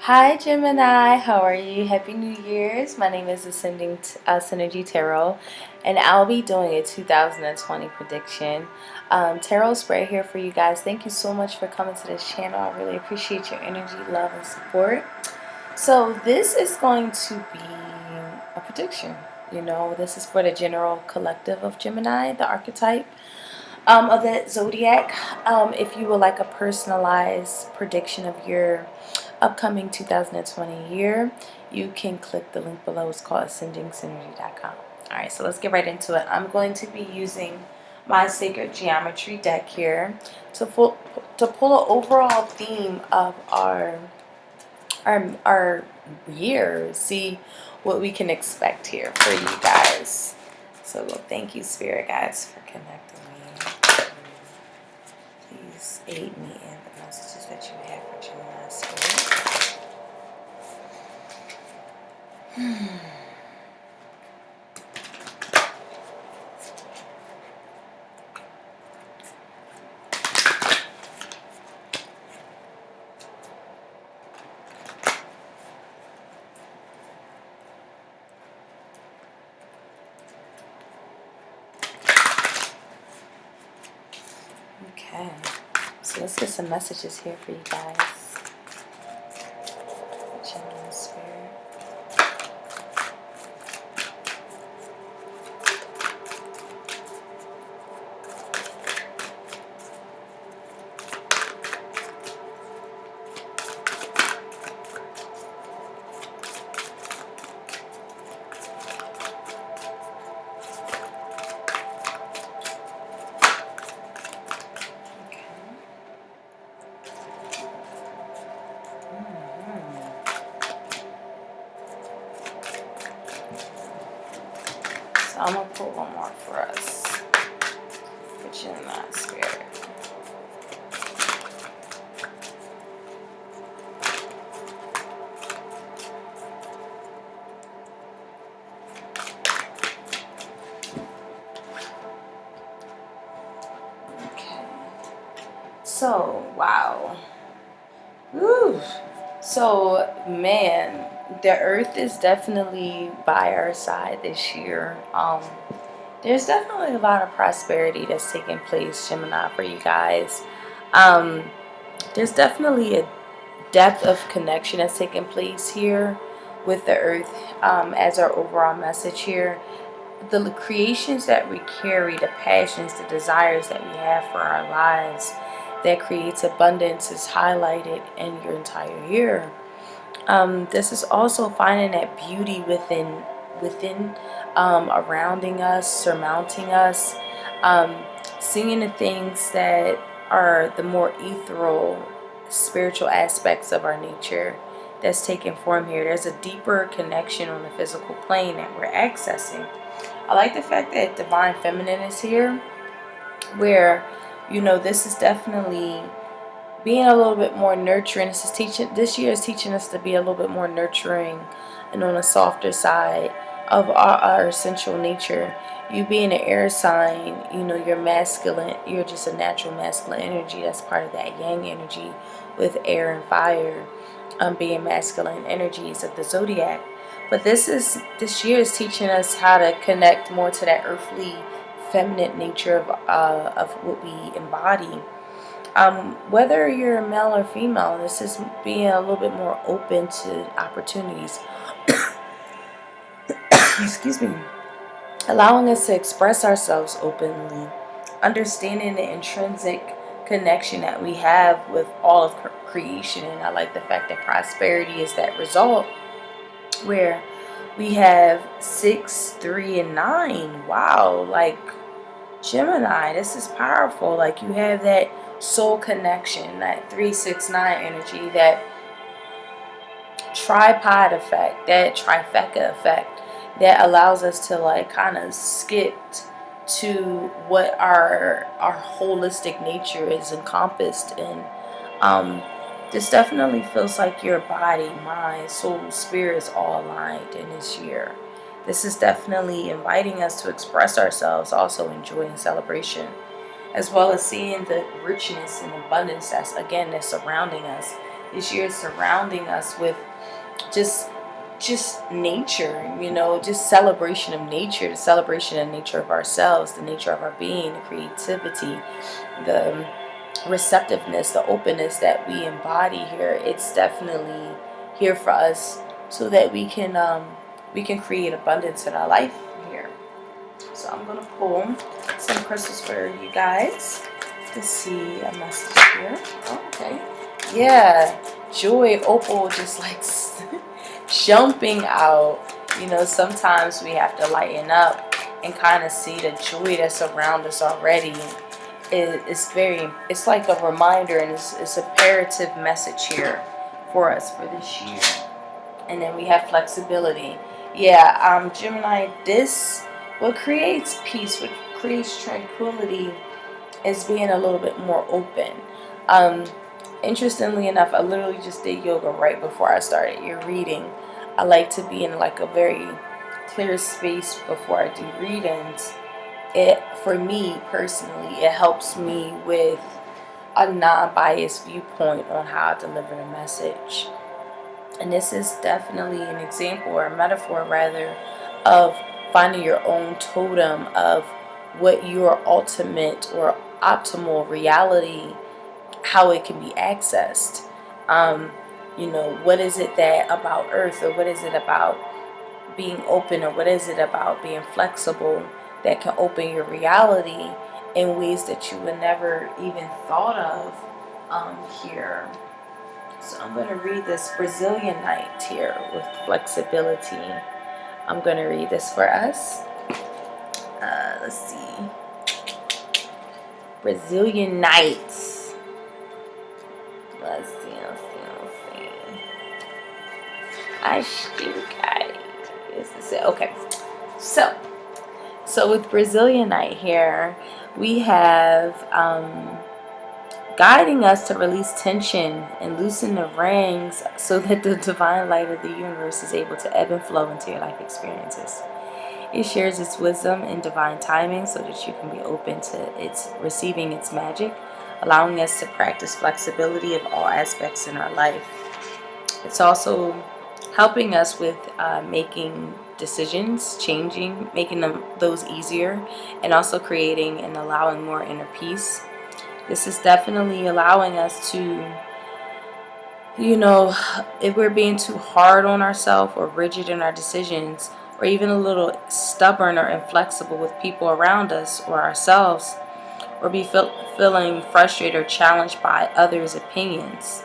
Hi Gemini, how are you? Happy New Year's. My name is Ascending Synergy Tarot, and I'll be doing a 2020 prediction. Tarot spray here for you guys. Thank you so much for coming to this channel. I really appreciate your energy, love, and support. So this is going to be a prediction. This is for the general collective of Gemini, the archetype of that zodiac. If you would like a personalized prediction of your upcoming 2020 year, you can click the link below. It's called ascendingsynergy.com. Alright, so let's get right into it. I'm going to be using my sacred geometry deck here to pull an overall theme of our year. See what we can expect here for you guys. So thank you, spirit guides, for connecting me. Please aid me in the messages that you have for Gemini spirit. Okay, so let's get some messages here for you guys. Gemini spirit. So I'm going to pull one more for us. For Gemini spirit. Okay. So, wow. Woo. So, man, the earth is definitely by our side this year. There's definitely a lot of prosperity that's taking place, Gemini, for you guys. Um, there's definitely a depth of connection that's taking place here with the earth as our overall message here. The creations that we carry, the passions, the desires that we have for our lives that creates abundance is highlighted in your entire year. This is also finding that beauty within surrounding us, surmounting us, seeing the things that are the more ethereal, spiritual aspects of our nature that's taking form here. There's a deeper connection on the physical plane that we're accessing. I like the fact that divine feminine is here, where this is definitely being a little bit more nurturing. This year is teaching us to be a little bit more nurturing and on a softer side of our essential nature. You being an air sign, you're masculine. You're just a natural masculine energy. That's part of that yang energy with air and fire, being masculine energies of the zodiac. But this year is teaching us how to connect more to that earthly, feminine nature of what we embody. Whether you're a male or female, this is being a little bit more open to opportunities. Excuse me. Allowing us to express ourselves openly, understanding the intrinsic connection that we have with all of creation. And I like the fact that prosperity is that result, where we have 6, 3, and 9. Wow, like Gemini, this is powerful. Like you have that soul connection, that 3, 6, 9 energy, that tripod effect, that trifecta effect that allows us to like kind of skip to what our holistic nature is encompassed in. This definitely feels like your body, mind, soul, spirit is all aligned in this year. This is definitely inviting us to express ourselves, also in joy and celebration, as well as seeing the richness and abundance that's surrounding us. This year is surrounding us with just nature, you know, just celebration of nature, the celebration of nature of ourselves, the nature of our being, the creativity, the receptiveness, the openness that we embody here. It's definitely here for us so that we can create abundance in our life here. So I'm gonna pull some crystals for you guys to see a message here. Oh, okay. Yeah, joy, opal, just like jumping out. You know, sometimes we have to lighten up and kind of see the joy that's around us already. It's like a reminder, and it's a imperative message here for us for this year. And then we have flexibility. Yeah, Gemini, this, what creates peace, what creates tranquility is being a little bit more open. Um, Interestingly enough, I literally just did yoga right before I started your reading. I like to be in like a very clear space before I do readings. It, for me personally, it helps me with a non-biased viewpoint on how I deliver the message. And this is definitely an example, or a metaphor rather, of finding your own totem of what your ultimate or optimal reality, how it can be accessed. Um, you know, what is it that about Earth, or what is it about being open, or what is it about being flexible that can open your reality in ways that you would never even thought of here. So I'm going to read this Brazilian night here with flexibility. I'm going to read this for us. Let's see. Brazilian nights. Let's see. I still got it. This is it. Okay. So with Brazilian night here, we have guiding us to release tension and loosen the rings so that the divine light of the universe is able to ebb and flow into your life experiences. It shares its wisdom and divine timing so that you can be open to its receiving its magic, allowing us to practice flexibility of all aspects in our life. It's also helping us with making decisions, making those easier, and also creating and allowing more inner peace. This is definitely allowing us to, you know, if we're being too hard on ourselves or rigid in our decisions, or even a little stubborn or inflexible with people around us or ourselves, or feeling frustrated or challenged by others' opinions.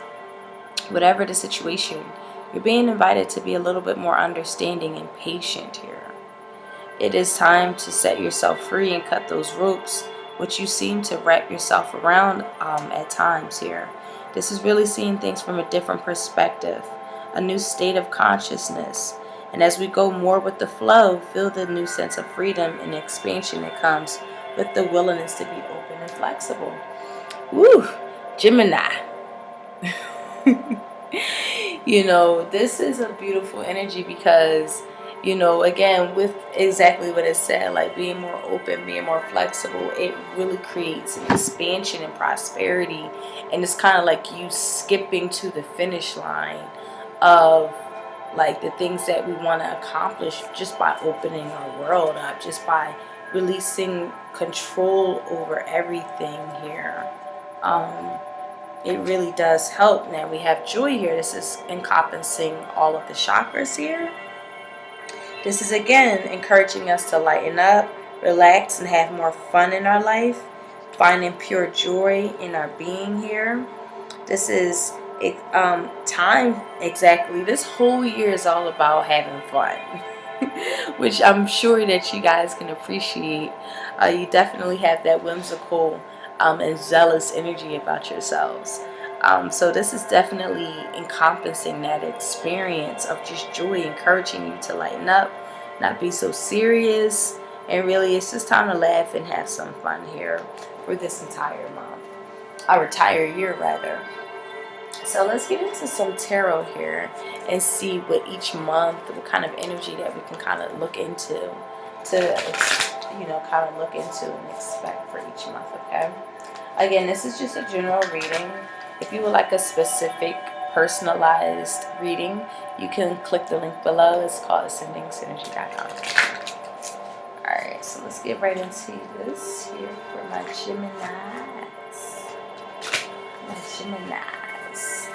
Whatever the situation, you're being invited to be a little bit more understanding and patient here. It is time to set yourself free and cut those ropes, which you seem to wrap yourself around at times here. This is really seeing things from a different perspective, a new state of consciousness. And as we go more with the flow, feel the new sense of freedom and expansion that comes with the willingness to be open and flexible. Woo! Gemini. You know, this is a beautiful energy because, you know, again, with exactly what it said, like being more open, being more flexible, it really creates an expansion and prosperity. And it's kind of like you skipping to the finish line of like the things that we want to accomplish just by opening our world up, just by releasing control over everything here. It really does help. Now we have joy here. This is encompassing all of the chakras here. This is again encouraging us to lighten up, relax, and have more fun in our life, finding pure joy in our being here. This is time exactly. This whole year is all about having fun, which I'm sure that you guys can appreciate. You definitely have that whimsical and zealous energy about yourselves. So this is definitely encompassing that experience of just joy, encouraging you to lighten up, not be so serious, and really it's just time to laugh and have some fun here for this entire month, our entire year rather. So let's get into some tarot here and see what each month, what kind of energy that we can kind of look into kind of look into and expect for each month, okay? Again, this is just a general reading. If you would like a specific personalized reading, you can click the link below. It's called ascendingsynergy.com. Alright, so let's get right into this here for my Geminis. My Geminis.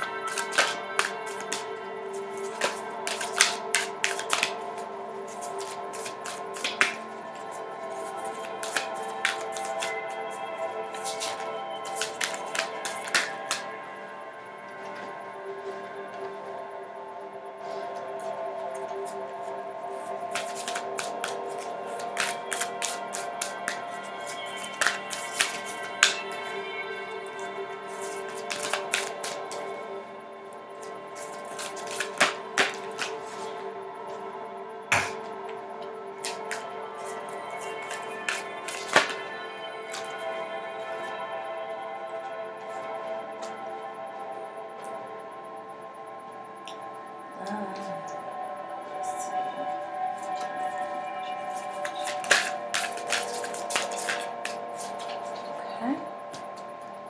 Okay,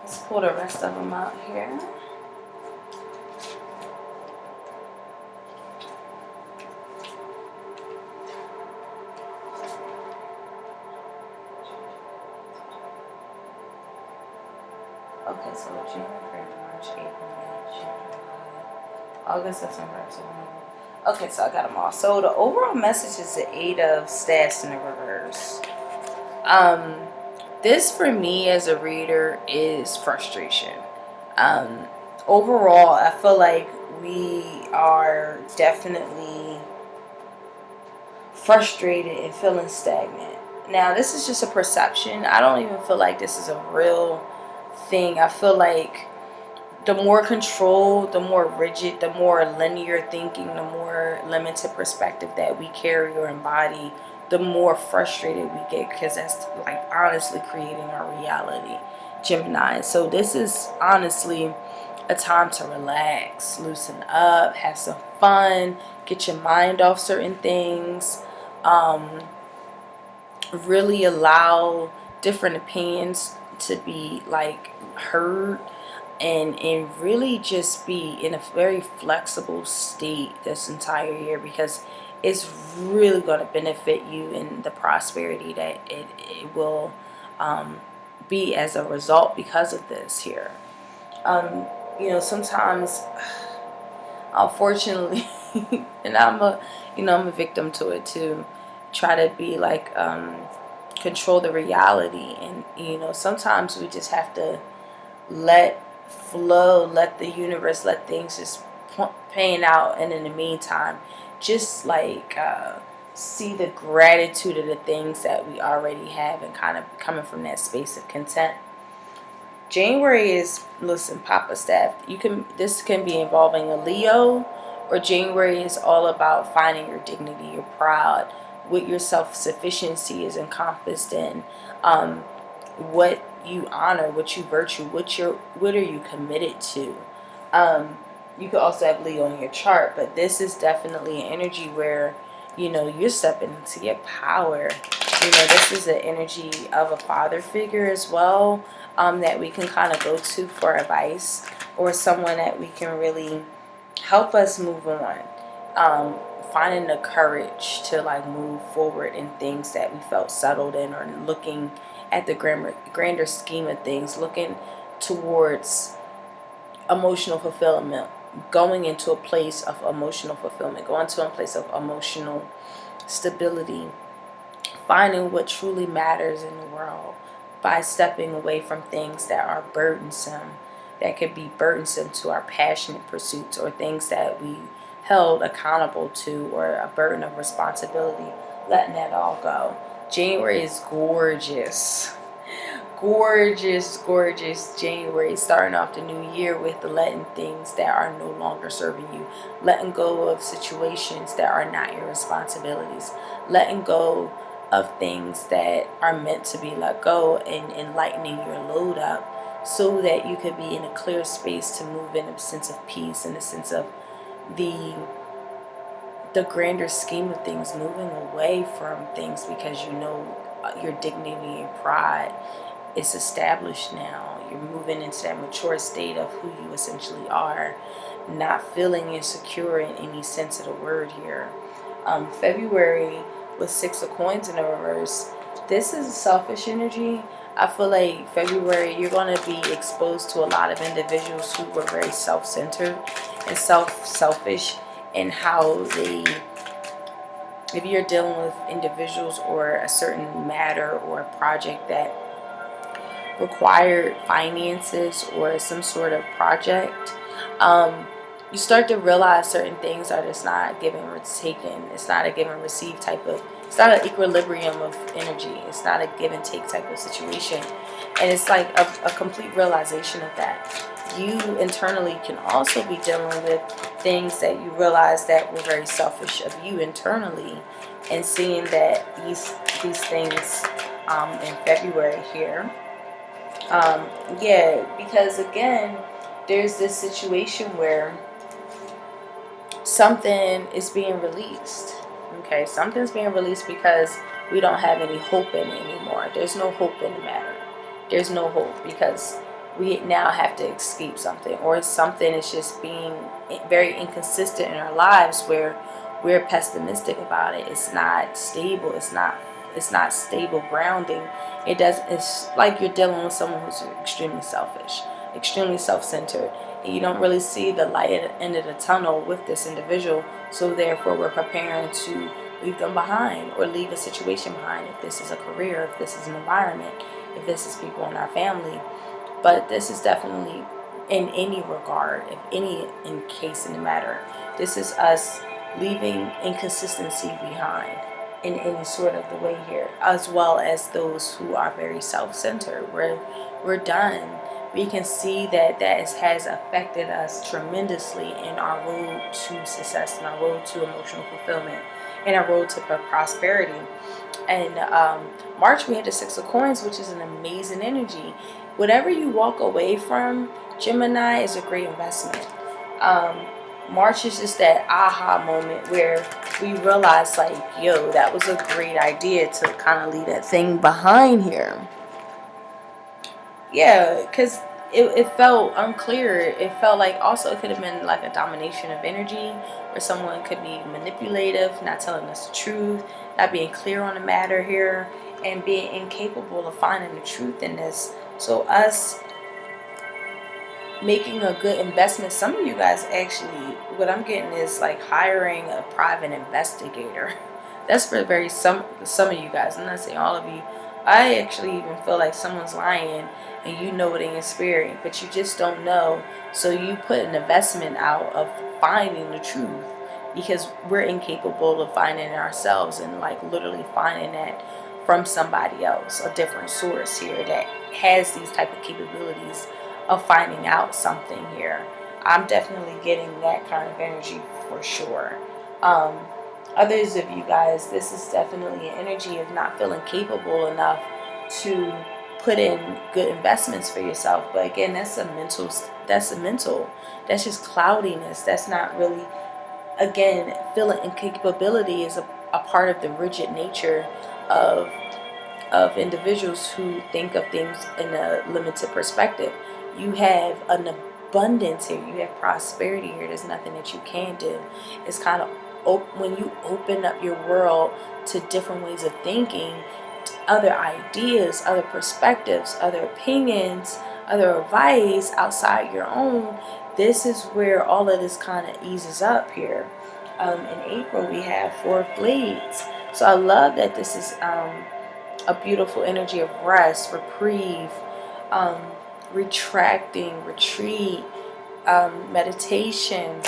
let's pull the rest of them out here. Okay, so January, February, March, April, May, June, August, September, October. Okay, so I got them all. So the overall message is the 8 of Staffs in the reverse. This for me as a reader is frustration. Overall, I feel like we are definitely frustrated and feeling stagnant. Now, this is just a perception. I don't even feel like this is a real thing. I feel like the more control, the more rigid, the more linear thinking, the more limited perspective that we carry or embody, the more frustrated we get, because that's like honestly creating our reality, Gemini. So this is honestly a time to relax, loosen up, have some fun, get your mind off certain things, really allow different opinions to be like heard, and really just be in a very flexible state this entire year, because it's really going to benefit you in the prosperity that it will be as a result because of this here. You know, sometimes, unfortunately, and I'm a victim to it too, try to be like control the reality, and you know, sometimes we just have to let flow, let the universe, let things just pan out, and in the meantime, just like see the gratitude of the things that we already have, and kind of coming from that space of content. January is, listen, Papa Staff, this can be involving a Leo, or January is all about finding your dignity, your pride, what your self-sufficiency is encompassed in, what you honor, what you virtue, what are you committed to. You could also have Leo in your chart, but this is definitely an energy where, you know, you're stepping into your power. You know, this is an energy of a father figure as well, that we can kind of go to for advice, or someone that we can really help us move on. Finding the courage to like move forward in things that we felt settled in, or looking at the grander scheme of things, looking towards emotional fulfillment, going into a place of emotional fulfillment, going to a place of emotional stability, finding what truly matters in the world by stepping away from things that are burdensome, that could be burdensome to our passionate pursuits, or things that we held accountable to, or a burden of responsibility, letting that all go. January is gorgeous. Gorgeous, gorgeous January, starting off the new year with letting things that are no longer serving you, letting go of situations that are not your responsibilities, letting go of things that are meant to be let go, and lightening your load up, so that you could be in a clear space to move in a sense of peace, in a sense of the grander scheme of things, moving away from things because you know your dignity and pride is established now. You're moving into that mature state of who you essentially are, not feeling insecure in any sense of the word here. February with 6 of Coins in the reverse. This is a selfish energy. I feel like February, you're going to be exposed to a lot of individuals who were very self-centered and selfish in how they, if you're dealing with individuals or a certain matter or a project that required finances or some sort of project, you start to realize certain things are just not given or taken. It's not a give and receive type of, it's not an equilibrium of energy. It's not a give and take type of situation. And it's like a complete realization of that. You internally can also be dealing with things that you realize that were very selfish of you internally, and seeing that these things in February here. Yeah, because again, there's this situation where something is being released. Okay, something's being released because we don't have any hope in it anymore. There's no hope in the matter. There's no hope because we now have to escape something, or something is just being very inconsistent in our lives where we're pessimistic about it. It's not stable. It's not stable grounding. It's like you're dealing with someone who's extremely selfish, extremely self-centered, and you don't really see the light at the end of the tunnel with this individual. So therefore we're preparing to leave them behind, or leave a situation behind, if this is a career, if this is an environment, if this is people in our family. But this is definitely in any regard, if any in case in the matter, this is us leaving inconsistency behind in any sort of the way here, as well as those who are very self-centered. We're done. We can see that has affected us tremendously in our road to success, in our road to emotional fulfillment, in our road to prosperity. And March, we had the 6 of Coins, which is an amazing energy. Whatever you walk away from, Gemini, is a great investment. March is just that aha moment where we realize, like, yo, that was a great idea to kind of leave that thing behind here. Yeah, because it felt unclear. It felt like also it could have been like a domination of energy, where someone could be manipulative, not telling us the truth, not being clear on the matter here, and being incapable of finding the truth in this. So us making a good investment, some of you guys actually, what I'm getting is like hiring a private investigator. That's for some of you guys. I'm not saying all of you. I actually even feel like someone's lying and you know it in your spirit, but you just don't know. So you put an investment out of finding the truth, because we're incapable of finding it ourselves, and like literally finding that from somebody else, a different source here that has these type of capabilities of finding out something here. I'm definitely getting that kind of energy for sure. Others of you guys, this is definitely an energy of not feeling capable enough to put in good investments for yourself. But again, that's just cloudiness. That's not really, again, feeling incapability is a part of the rigid nature of individuals who think of things in a limited perspective. You have an abundance here. You have prosperity here. There's nothing that you can do. It's kind of when you open up your world to different ways of thinking, other ideas, other perspectives, other opinions, other advice outside your own. This is where all of this kind of eases up here. In April, we have 4 of Blades. So I love that this is a beautiful energy of rest, reprieve, retracting, retreat, meditation,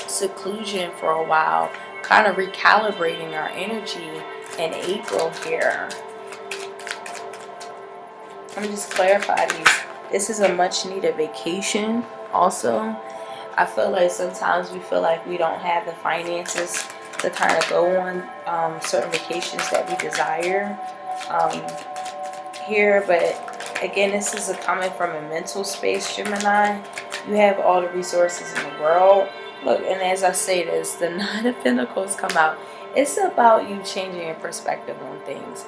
seclusion for a while, kind of recalibrating our energy in April here. Let me just clarify these. This is a much needed vacation also. I feel like sometimes we feel like we don't have the finances to kind of go on certain vacations that we desire here, but again, this is coming from a mental space, Gemini. You have all the resources in the world. Look, and as I say this, the 9 of Pentacles come out. It's about you changing your perspective on things.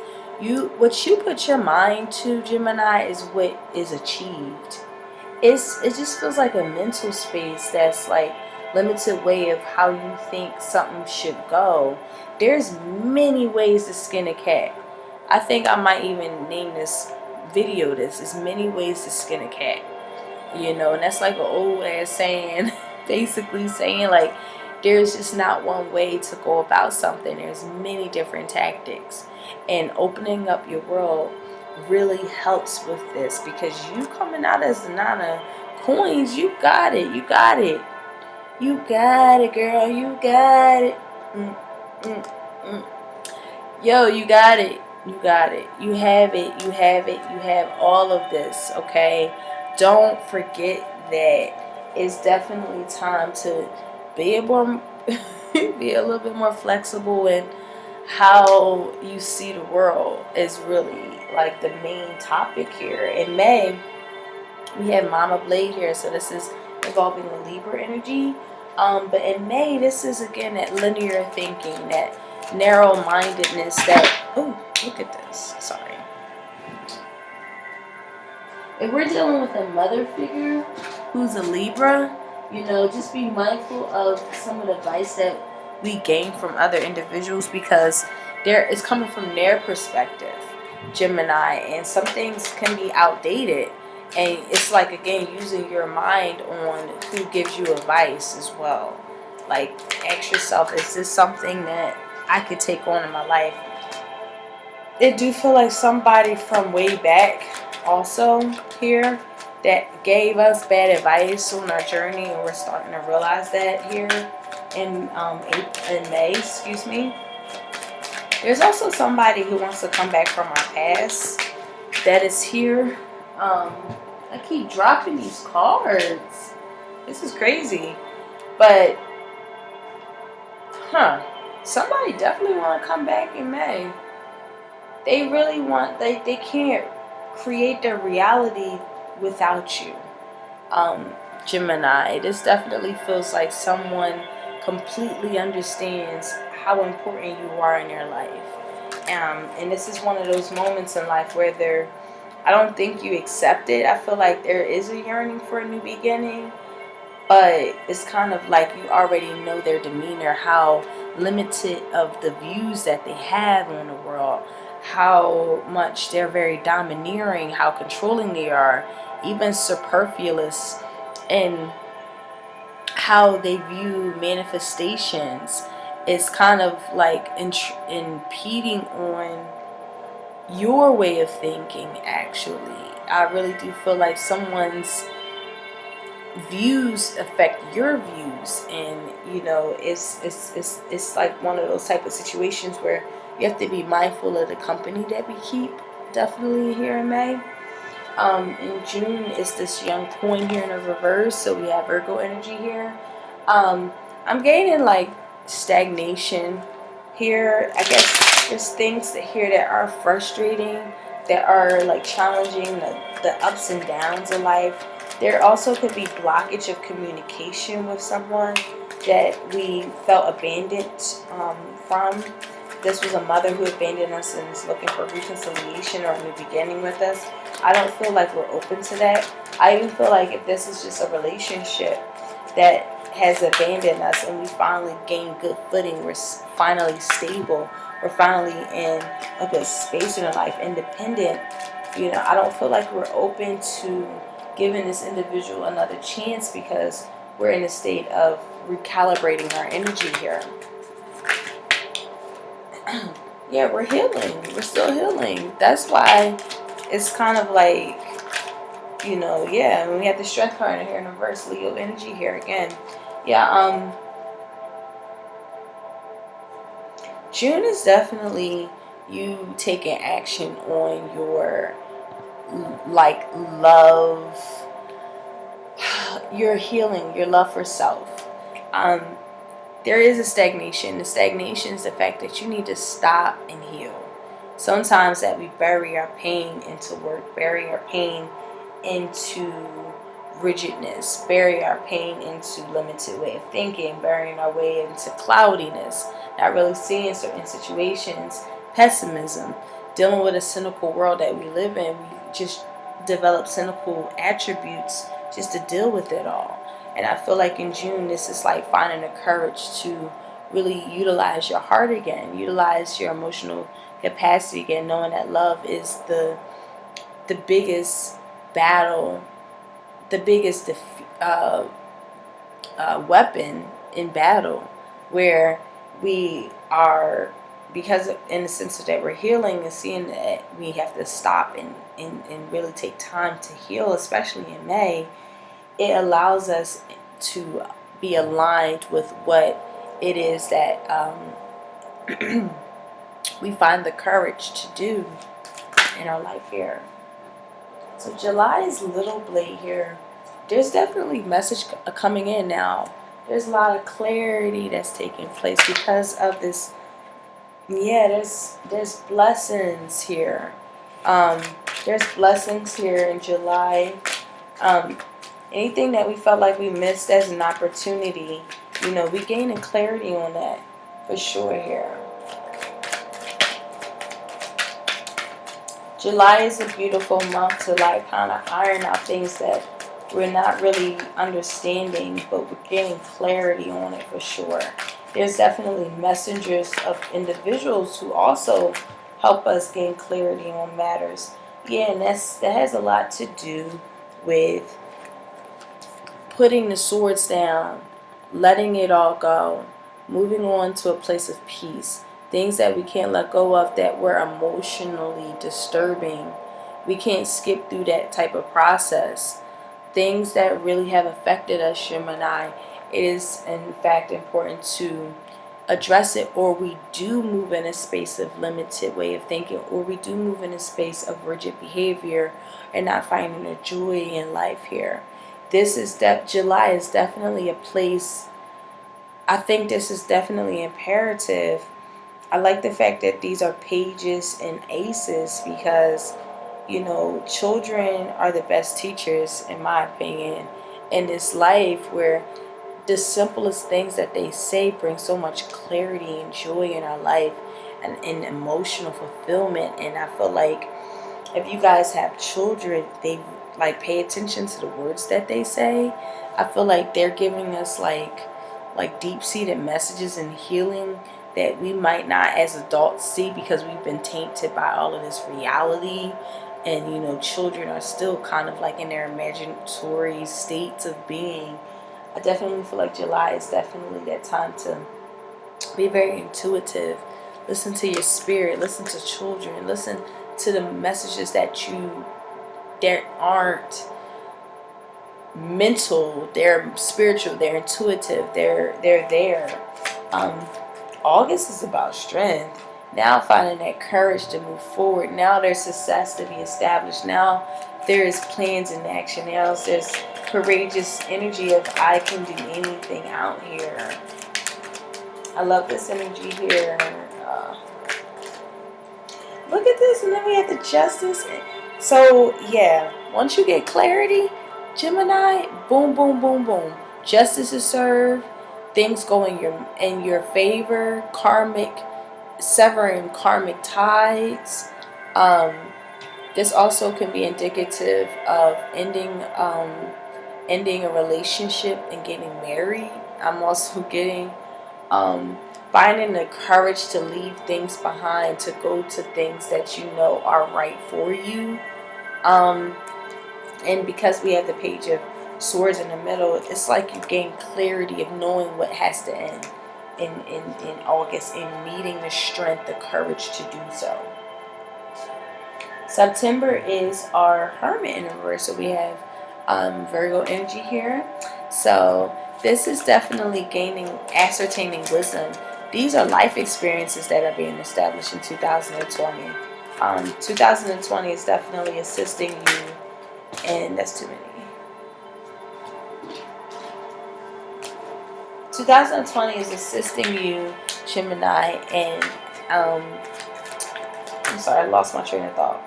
What you put your mind to, Gemini, is what is achieved. it just feels like a mental space that's like limited way of how you think something should go. There's many ways to skin a cat. I think I might even name this video this. There's many ways to skin a cat. You know, and that's like an old ass saying, basically saying like there's just not one way to go about something. There's many different tactics, and opening up your world really helps with this, because you coming out as the nine of coins, you got it, you got it, you got it, girl, you got it. mm, mm, mm. Yo, you got it. You got it. You have it. You have it. You have all of this, okay? Don't forget that it's definitely time to be able be a little bit more flexible in how you see the world is really like the main topic here. In May, we have Mama Blade here, so this is involving the Libra energy. But in May, this is again that linear thinking, that narrow-mindedness, that, oh, look at this, sorry. If we're dealing with a mother figure who's a Libra, you know, just be mindful of some of the advice that we gain from other individuals, because it's coming from their perspective, Gemini, and some things can be outdated. And it's like, again, using your mind on who gives you advice as well. Like, ask yourself, is this something that I could take on in my life? It do feel like somebody from way back also here that gave us bad advice on our journey, and we're starting to realize that here in May, excuse me. There's also somebody who wants to come back from our past that is here. I keep dropping these cards. This is crazy. But, somebody definitely want to come back in May. They really want, they can't create their reality without you. Gemini, this definitely feels like someone completely understands how important you are in your life. And this is one of those moments in life where I don't think you accept it. I feel like there is a yearning for a new beginning, but it's kind of like you already know their demeanor, how limited of the views that they have on the world, how much they're very domineering, how controlling they are, even superfluous, and how they view manifestations is kind of like impeding on your way of thinking. Actually, I really do feel like someone's views affect your views, and you know, it's like one of those type of situations where you have to be mindful of the company that we keep, definitely here in May. In June is this young coin here in a reverse, so we have Virgo energy here. I'm gaining like stagnation here. I guess there's things here that are frustrating, that are like challenging the ups and downs of life. There also could be blockage of communication with someone that we felt abandoned from. This was a mother who abandoned us and is looking for reconciliation or a new beginning with us. I don't feel like we're open to that. I even feel like if this is just a relationship that has abandoned us and we finally gain good footing, we're finally stable, we're finally in a good space in our life, independent, you know, I don't feel like we're open to giving this individual another chance, because we're in a state of recalibrating our energy here. Yeah, we're healing. We're still healing. That's why it's kind of like, you know, yeah, when we have the strength card here in reverse, Leo energy here again. Yeah, June is definitely you taking action on your like love, your healing, your love for self. There is a stagnation. The stagnation is the fact that you need to stop and heal. Sometimes that we bury our pain into work, bury our pain into rigidness, bury our pain into limited way of thinking, burying our way into cloudiness, not really seeing certain situations, pessimism, dealing with a cynical world that we live in. We just develop cynical attributes just to deal with it all. And I feel like in June, this is like finding the courage to really utilize your heart again, utilize your emotional capacity again, knowing that love is the biggest battle, the biggest weapon in battle, where we are, because in the sense that we're healing and seeing that we have to stop and really take time to heal, especially in May. It allows us to be aligned with what it is that we find the courage to do in our life here. So July's little blade here, there's definitely message coming in now. There's a lot of clarity that's taking place because of this. Yeah, there's blessings here. There's blessings here in July. Anything that we felt like we missed as an opportunity, we gaining clarity on that for sure here. July is a beautiful month to like kind of iron out things that we're not really understanding, but we're getting clarity on it for sure. There's definitely messengers of individuals who also help us gain clarity on matters. Yeah, and that has a lot to do with putting the swords down, letting it all go, moving on to a place of peace. Things that we can't let go of that were emotionally disturbing. We can't skip through that type of process. Things that really have affected us, Gemini, it is in fact important to address it, or we do move in a space of limited way of thinking, or we do move in a space of rigid behavior and not finding the joy in life here. July is definitely a place. I think this is definitely imperative. I like the fact that these are pages and aces because, children are the best teachers, in my opinion, in this life, where the simplest things that they say bring so much clarity and joy in our life and emotional fulfillment. And I feel like if you guys have children, they like pay attention to the words that they say. I feel like they're giving us like deep-seated messages and healing that we might not as adults see because we've been tainted by all of this reality. And children are still kind of like in their imaginatory states of being. I definitely feel like July is definitely that time to be very intuitive. Listen to your spirit, listen to children, listen to the messages that aren't mental, they're spiritual, they're intuitive, they're there. August is about strength. Now finding that courage to move forward. Now there's success to be established. Now there's plans in action. Now there's courageous energy of I can do anything out here. I love this energy here. Look at this, and then we have the justice. So yeah, once you get clarity, Gemini, boom, boom, boom, boom. Justice is served. Things go in your favor. Severing karmic ties. This also can be indicative of ending a relationship and getting married. I'm also getting finding the courage to leave things behind, to go to things that you know are right for you. And because we have the page of swords in the middle, it's like you gain clarity of knowing what has to end in August, and needing the strength, the courage to do so. September is our Hermit in reverse, so we have Virgo energy here. So this is definitely ascertaining wisdom. These are life experiences that are being established in 2020. 2020 is definitely assisting you, and that's too many. 2020 is assisting you, Gemini, and I'm sorry, I lost my train of thought.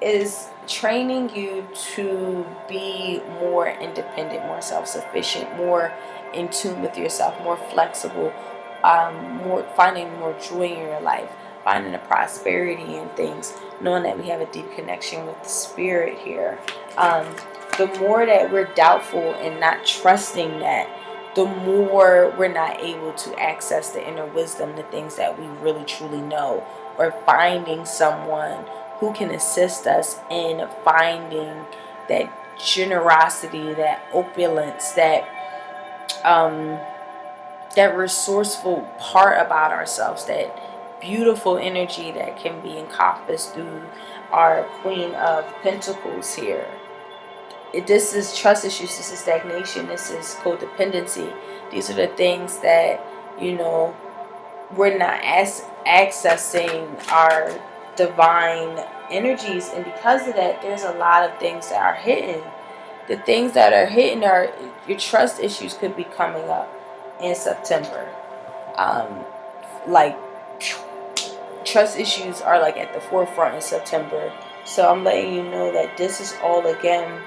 Is training you to be more independent, more self-sufficient, more in tune with yourself, more flexible, finding more joy in your life, finding the prosperity in things, knowing that we have a deep connection with the spirit here. The more that we're doubtful and not trusting that, the more we're not able to access the inner wisdom, the things that we really truly know, or finding someone who can assist us in finding that generosity, that opulence, that resourceful part about ourselves, that beautiful energy that can be encompassed through our Queen of Pentacles here. This is trust issues, this is stagnation, this is codependency. These are the things that, we're not accessing our divine energies, and because of that, there's a lot of things that are hidden. The things that are hidden are your trust issues could be coming up in September. Like trust issues are like at the forefront in September. So I'm letting you know that this is all again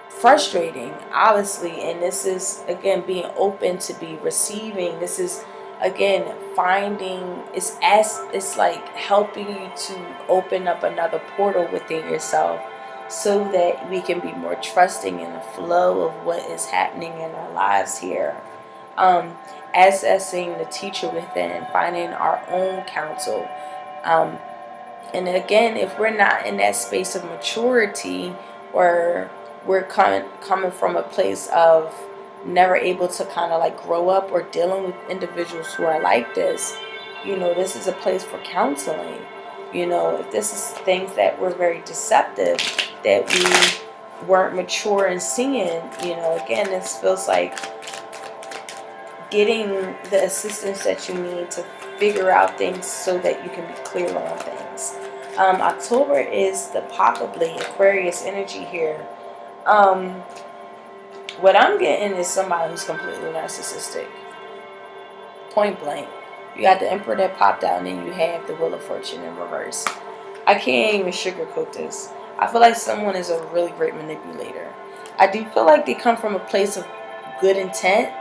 frustrating, obviously, and this is again being open to be receiving. This is again finding, it's like helping you to open up another portal within yourself so that we can be more trusting in the flow of what is happening in our lives here. Accessing the teacher within, finding our own counsel. And again, if we're not in that space of maturity, or we're coming from a place of never able to kind of like grow up, or dealing with individuals who are like this, this is a place for counseling. If this is things that were very deceptive, that we weren't mature in seeing, again, this feels like getting the assistance that you need to figure out things so that you can be clear on things. October is the possibly Aquarius energy here. What I'm getting is somebody who's completely narcissistic. Point blank. You got the Emperor that popped out, and then you have the Wheel of Fortune in reverse. I can't even sugarcoat this. I feel like someone is a really great manipulator. I do feel like they come from a place of good intent.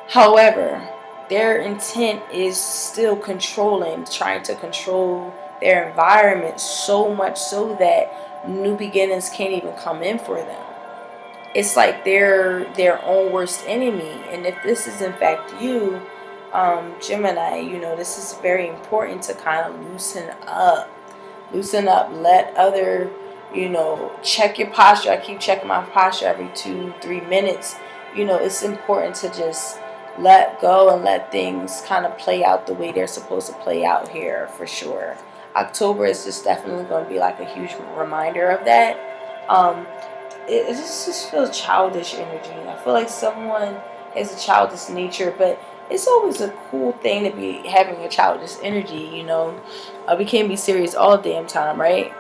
However, their intent is still controlling, trying to control their environment so much so that new beginnings can't even come in for them. It's like they're their own worst enemy. And if this is in fact you, Gemini, this is very important to kind of loosen up. Let other, check your posture. I keep checking my posture every 2-3 minutes. It's important to just let go and let things kind of play out the way they're supposed to play out here, for sure. October is just definitely going to be like a huge reminder of that. It just feels childish energy. I feel like someone has a childish nature, but it's always a cool thing to be having a childish energy, we can't be serious all the damn time, right?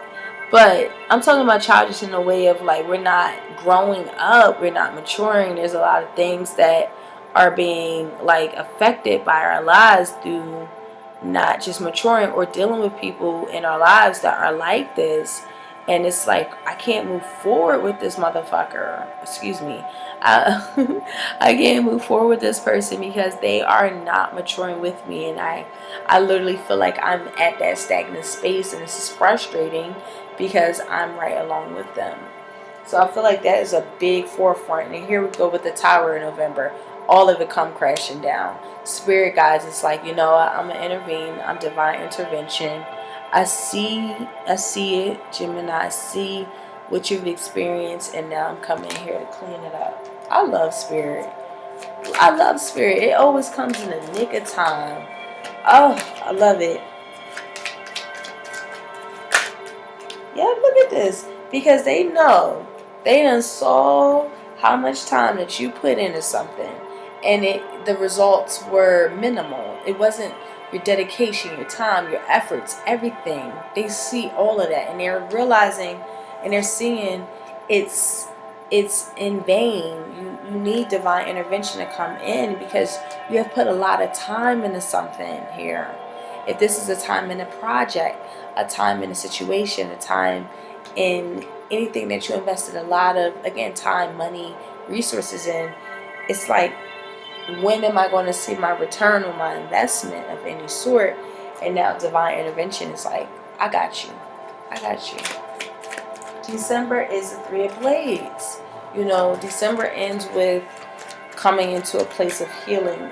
But I'm talking about childish in a way of like we're not growing up, we're not maturing. There's a lot of things that are being like affected by our lives through not just maturing or dealing with people in our lives that are like this. And it's like, I can't move forward with this motherfucker. Excuse me. I can't move forward with this person because they are not maturing with me. And I literally feel like I'm at that stagnant space. And this is frustrating because I'm right along with them. So I feel like that is a big forefront. And here we go with the Tower in November. All of it come crashing down. Spirit guys, it's like, I'm going to intervene. I'm divine intervention. I see it, Gemini. I see what you've experienced, and now I'm coming here to clean it up. I love Spirit. It always comes in the nick of time. Oh, I love it. Yeah, look at this. Because they know. They done saw how much time that you put into something. And the results were minimal. It wasn't your dedication, your time, your efforts, everything. They see all of that, and they're realizing and they're seeing it's in vain. You need divine intervention to come in because you have put a lot of time into something here. If this is a time in a project, a time in a situation, a time in anything that you invested a lot of, again, time, money, resources in, it's like, when am I going to see my return on my investment of any sort? And now divine intervention is like, I got you. I got you. December is the Three of Blades. You know, December ends with coming into a place of healing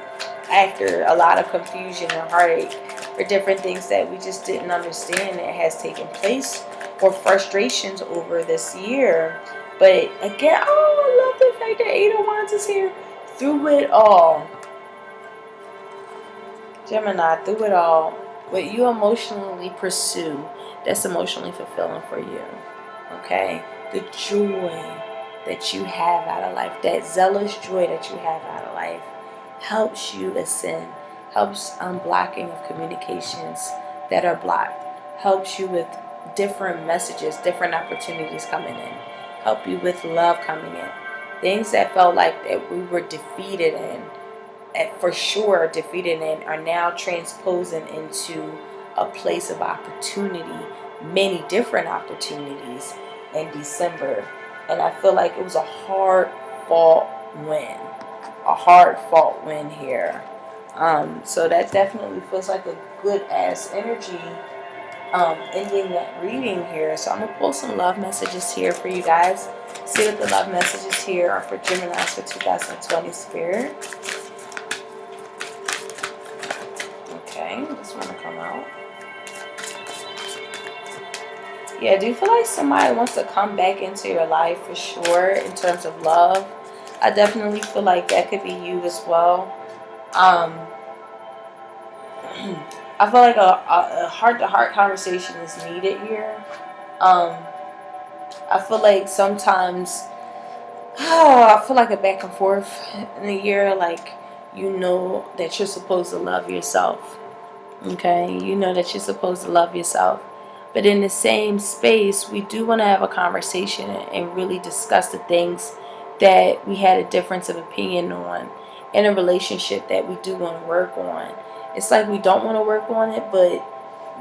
after a lot of confusion and heartache for different things that we just didn't understand that has taken place, or frustrations over this year. But again, oh, I love the fact that Eight of Wands is here. Through it all, Gemini, through it all, what you emotionally pursue, that's emotionally fulfilling for you. Okay? The joy that you have out of life, that zealous joy that you have out of life, helps you ascend, helps unblocking of communications that are blocked, helps you with different messages, different opportunities coming in, help you with love coming in. Things that felt like that we were defeated in, for sure defeated in, are now transposing into a place of opportunity, many different opportunities in December. And I feel like it was a hard fought win. A hard fought win here. So that definitely feels like a good ass energy ending that reading here. So I'm going to pull some love messages here for you guys. See what the love messages here are for Gemini for 2020 Spirit. Okay, this one will come out. Yeah, I do feel like somebody wants to come back into your life for sure in terms of love. I definitely feel like that could be you as well. I feel like a heart-to-heart conversation is needed here. I feel like sometimes, I feel like a back and forth in the year, like, you know that you're supposed to love yourself. Okay, you know that you're supposed to love yourself. But in the same space, we do want to have a conversation and really discuss the things that we had a difference of opinion on in a relationship that we do want to work on. It's like we don't want to work on it, but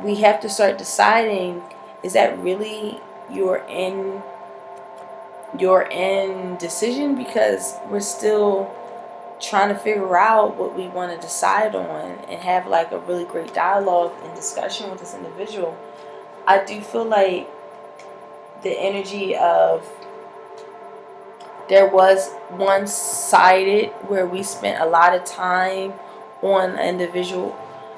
we have to start deciding, is that really your end decision? Because we're still trying to figure out what we want to decide on and have like a really great dialogue and discussion with this individual. I do feel like the energy of there was one-sided where we spent a lot of time on an individual,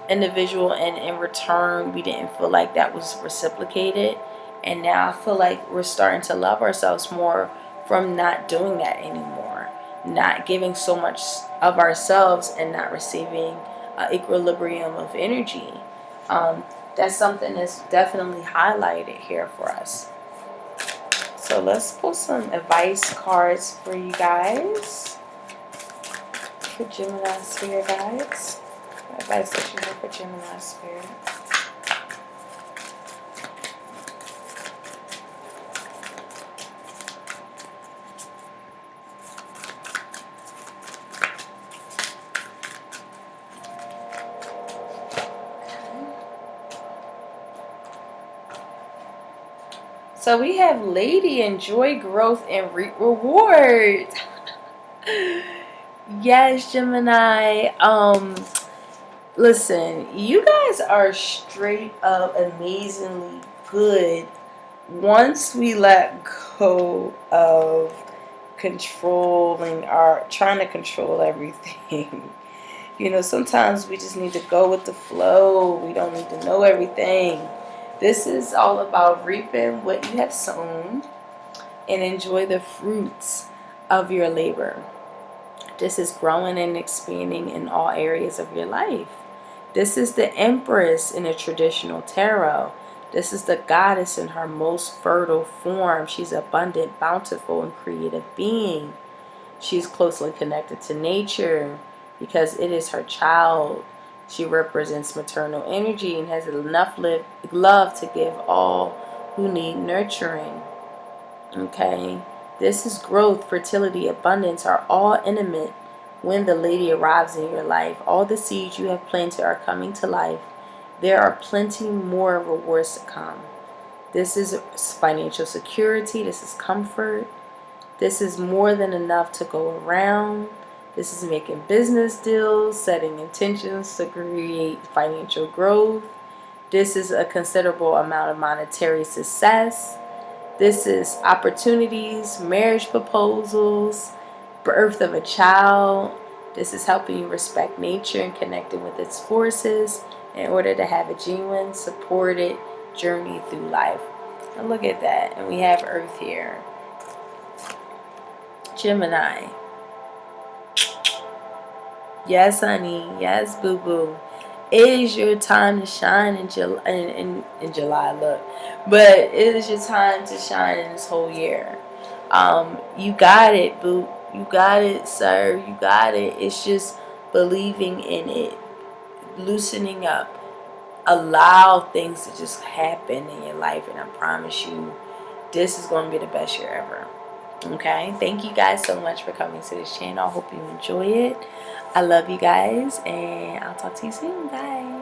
and in return we didn't feel like that was reciprocated. And now I feel like we're starting to love ourselves more from not doing that anymore, not giving so much of ourselves and not receiving equilibrium of energy. That's something that's definitely highlighted here for us. So let's pull some advice cards for you guys. For Gemini Spirit guides. Advice that you have for Gemini Spirit. So we have Lady, enjoy growth and reap rewards. Yes, Gemini. Listen, you guys are straight up amazingly good once we let go of trying to control everything. You know, sometimes we just need to go with the flow. We don't need to know everything. This is all about reaping what you have sown and enjoy the fruits of your labor. This is growing and expanding in all areas of your life. This is the Empress in a traditional tarot. This is the goddess in her most fertile form. She's abundant, bountiful, and creative being. She's closely connected to nature because it is her child. She represents maternal energy and has enough love to give all who need nurturing. Okay, this is growth, fertility, abundance are all intimate when the lady arrives in your life. All the seeds you have planted are coming to life. There are plenty more rewards to come. This is financial security. This is comfort. This is more than enough to go around. This is making business deals, setting intentions to create financial growth. This is a considerable amount of monetary success. This is opportunities, marriage proposals, birth of a child. This is helping you respect nature and connecting with its forces in order to have a genuine, supported journey through life. And look at that. And we have Earth here. Gemini. Yes, honey. Yes, boo-boo. It is your time to shine in July, look. But it is your time to shine in this whole year. You got it, boo. You got it, sir. You got it. It's just believing in it. Loosening up. Allow things to just happen in your life. And I promise you, this is going to be the best year ever. Okay, thank you guys so much for coming to this channel. I hope you enjoy it. I love you guys, and I'll talk to you soon. Bye.